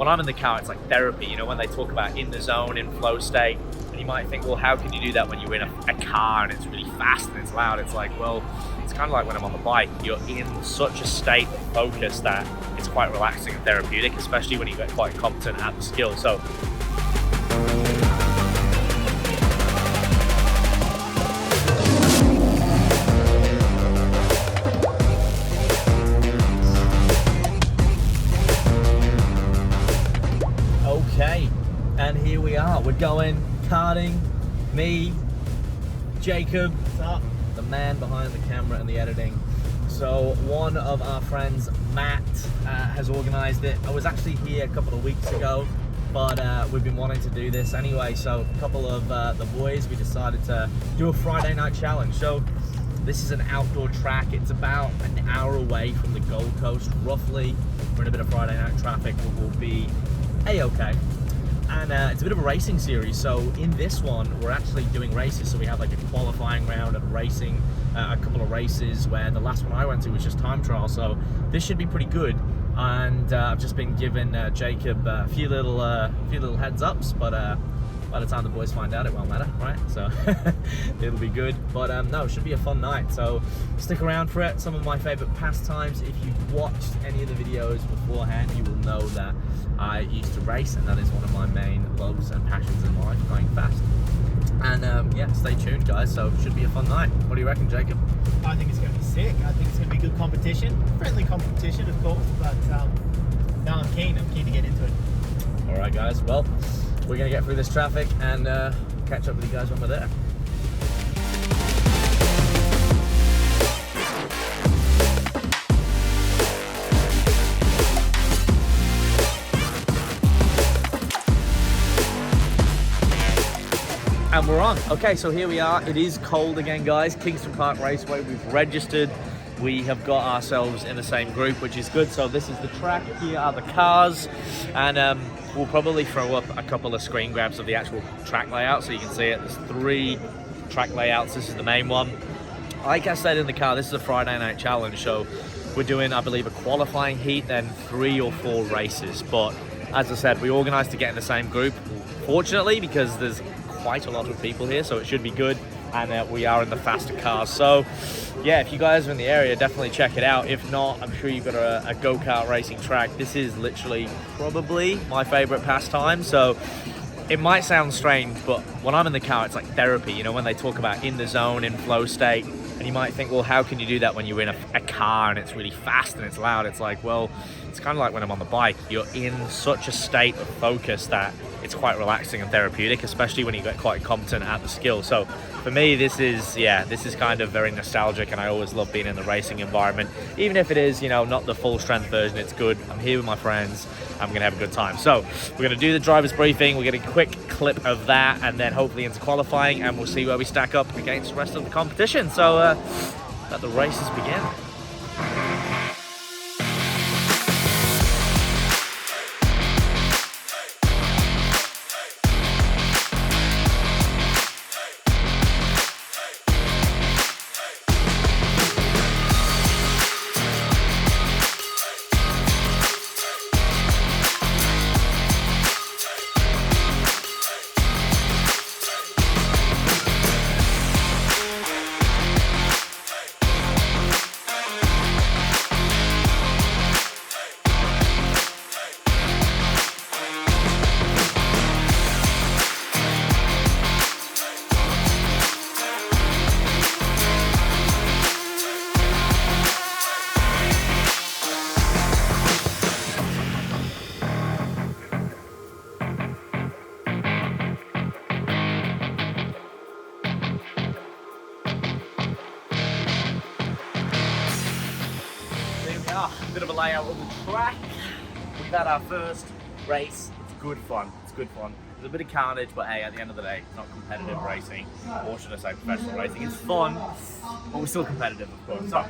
when I'm in the car, it's like therapy, you know, when they talk about in the zone, in flow state, and you might think, well, how can you do that when you're in a car and it's really fast and it's loud? It's like, well, it's kind of like when I'm on the bike. You're in such a state of focus that it's quite relaxing and therapeutic, especially when you get quite competent at the skill. So okay, and here we are. We're going karting. Me, Jacob, What's up? the man behind the camera and the editing. So one of our friends, Matt, has organized it. I was actually here a couple of weeks ago, but we've been wanting to do this anyway. So a couple of the boys, we decided to do a Friday night challenge. So this is an outdoor track. It's about an hour away from the Gold Coast, roughly. We're in a bit of Friday night traffic, we'll be a-okay. And it's a bit of a racing series. So in this one, we're actually doing races. So we have like a qualifying round and racing, a couple of races, where the last one I went to was just time trial. So this should be pretty good. And I've just been giving Jacob a few little heads ups, but by the time the boys find out, it won't matter, right? So it'll be good. But no, it should be a fun night. So stick around for it. Some of my favorite pastimes. If you've watched any of the videos beforehand, you will know that I used to race, and that is one of my main loves and passions in life, going fast. And yeah, stay tuned, guys. So it should be a fun night. What do you reckon, Jacob? I think it's going to be sick. I think it's going to be good competition. Friendly competition, of course, but no, I'm keen. I'm keen to get into it. All right, guys. Well, we're going to get through this traffic and catch up with you guys when we're there. And we're on. Okay, so here we are. It is cold again, guys. Kingston Park Raceway. We've registered. We have got ourselves in the same group, which is good. So this is the track. Here are the cars, and we'll probably throw up a couple of screen grabs of the actual track layout so you can see it. There's 3 track layouts. This is the main one. Like I said in the car, this is a Friday night challenge. So we're doing, I believe, a qualifying heat, then 3 or 4 races. But as I said, we organised to get in the same group, fortunately, because there's quite a lot of people here, so it should be good. And we are in the faster cars. So yeah, if you guys are in the area, definitely check it out. If not, I'm sure you've got a go-kart racing track. This is literally probably my favorite pastime. So it might sound strange, but when I'm in the car, it's like therapy, you know, when they talk about in the zone, in flow state. And you might think, well, how can you do that when you're in a car and it's really fast and it's loud? It's like, well, it's kind of like when I'm on the bike. You're in such a state of focus that it's quite relaxing and therapeutic, especially when you get quite competent at the skill. So for me, this is kind of very nostalgic, and I always love being in the racing environment. Even if it is, you know, not the full strength version, it's good. I'm here with my friends. I'm going to have a good time. So we're going to do the driver's briefing. We're getting a quick clip of that, and then hopefully into qualifying, and we'll see where we stack up against the rest of the competition. So let the races begin. Bit of a layout of the track. We've had our first race. It's good fun. It's good fun. There's a bit of carnage, but hey, at the end of the day, it's not competitive racing, or should I say professional racing. It's fun, but we're still competitive, of course. So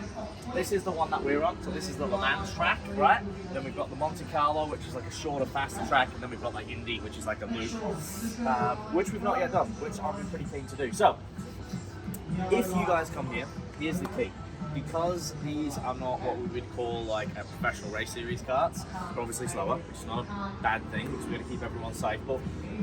this is the one that we're on. So this is the Le Mans track, right? Then we've got the Monte Carlo, which is like a shorter, faster track, and then we've got like Indy, which is like a loop, which we've not yet done, which I've been pretty keen to do. So if you guys come here, here's the key. because these are not what we would call like a professional race series karts, they're obviously slower, which is not a bad thing because we're going to keep everyone safe, but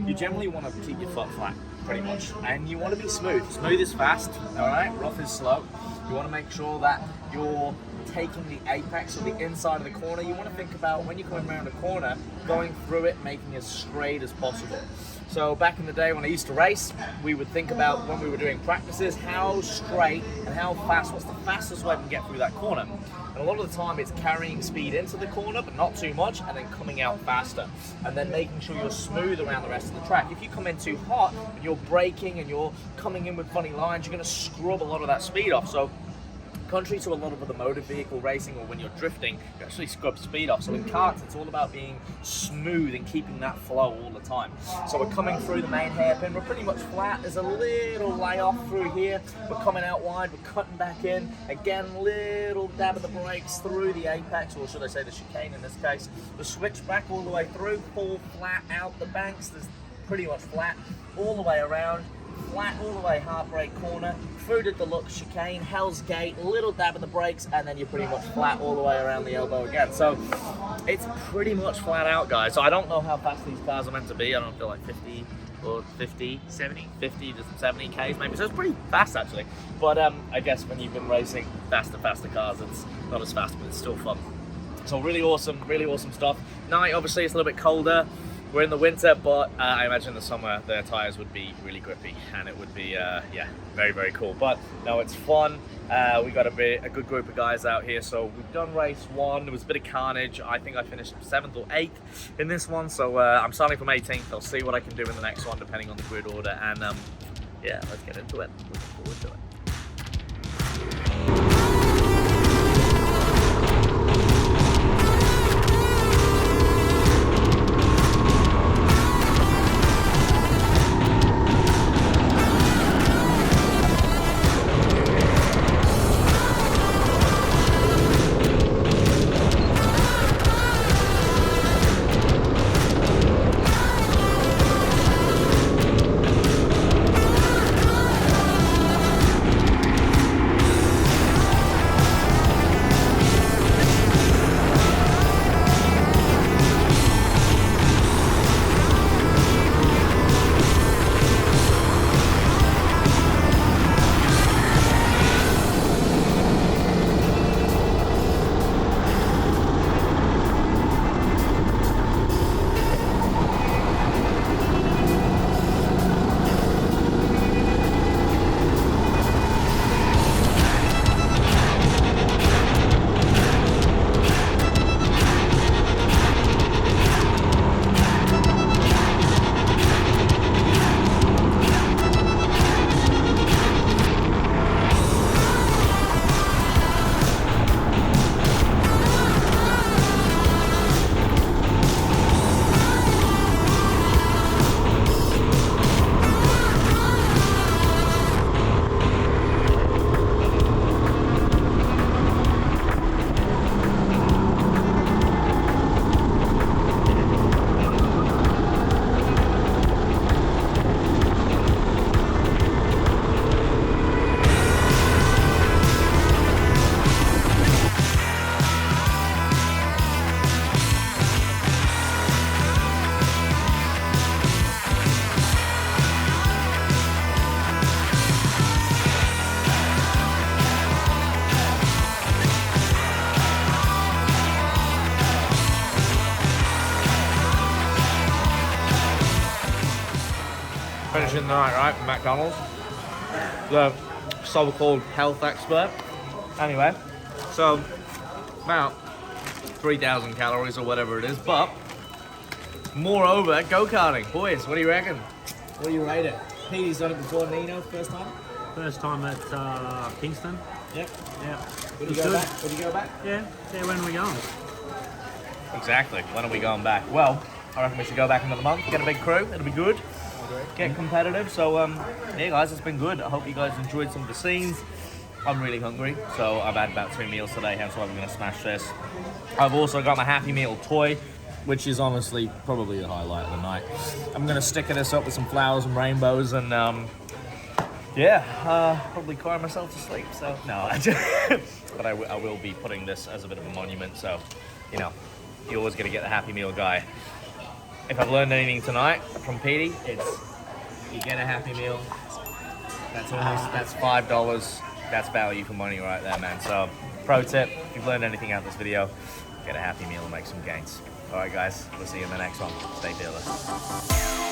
you generally want to keep your foot flat, pretty much, and you want to be smooth. Smooth is fast, all right? Rough is slow. You want to make sure that you're taking the apex or the inside of the corner. You want to think about when you're coming around a corner, going through it, making it as straight as possible. So back in the day when I used to race, we would think about when we were doing practices, how straight and how fast, what's the fastest way to get through that corner. And a lot of the time it's carrying speed into the corner, but not too much, and then coming out faster. And then making sure you're smooth around the rest of the track. If you come in too hot and you're braking and you're coming in with funny lines, you're going to scrub a lot of that speed off. So contrary to a lot of other motor vehicle racing or when you're drifting, you actually scrub speed off. So in karts, it's all about being smooth and keeping that flow all the time. So we're coming through the main hairpin. We're pretty much flat. There's a little layoff through here. We're coming out wide. We're cutting back in. Again, little dab of the brakes through the apex, or should I say the chicane in this case. The switch back all the way through, full flat out the banks. There's pretty much flat all the way around. Flat all the way heartbreak corner, through the deluxe chicane, Hell's Gate, little dab of the brakes, and then you're pretty much flat all the way around the elbow again. So it's pretty much flat out, guys. So I don't know how fast these cars are meant to be. I don't feel like 50 or 50, 70, 50 to 70 Ks maybe. So it's pretty fast actually. But I guess when you've been racing faster cars, it's not as fast, but it's still fun. So really awesome stuff. Night, obviously, it's a little bit colder. We're in the winter, but I imagine the summer the tires would be really grippy and it would be, yeah, very cool. But no, it's fun. We got a good group of guys out here. So we've done race 1. There was a bit of carnage. I think I finished 7th or 8th in this one. So I'm starting from 18th. I'll see what I can do in the next one, depending on the grid order. And yeah, let's get into it. Looking forward to it. Finishing the night, right, from McDonald's. The so-called health expert. Anyway, so about 3,000 calories or whatever it is, but moreover, Go Karting. Boys, what do you reckon? What do you rate it? Petey's done it before. Nino, first time? First time at Kingston. Yep. Yeah. Would you go back? Would you go back? Yeah. When are we going? Exactly. When are we going back? Well, I reckon we should go back another month, get a big crew, it'll be good. Get competitive. So yeah guys, it's been good. I hope you guys enjoyed some of the scenes. I'm really hungry, so I've had about 2 meals today, hence why we're going to smash this. I've also got my Happy Meal toy, which is honestly probably the highlight of the night. I'm going to sticker this up with some flowers and rainbows, and yeah, probably cry myself to sleep. So no, but I will be putting this as a bit of a monument. So, you know, you always got to get the Happy Meal guy. If I've learned anything tonight from Petey, it's you get a Happy Meal. That's $5. That's value for money right there, man. So, pro tip: if you've learned anything out of this video, get a Happy Meal and make some gains. All right, guys, we'll see you in the next one. Stay fearless.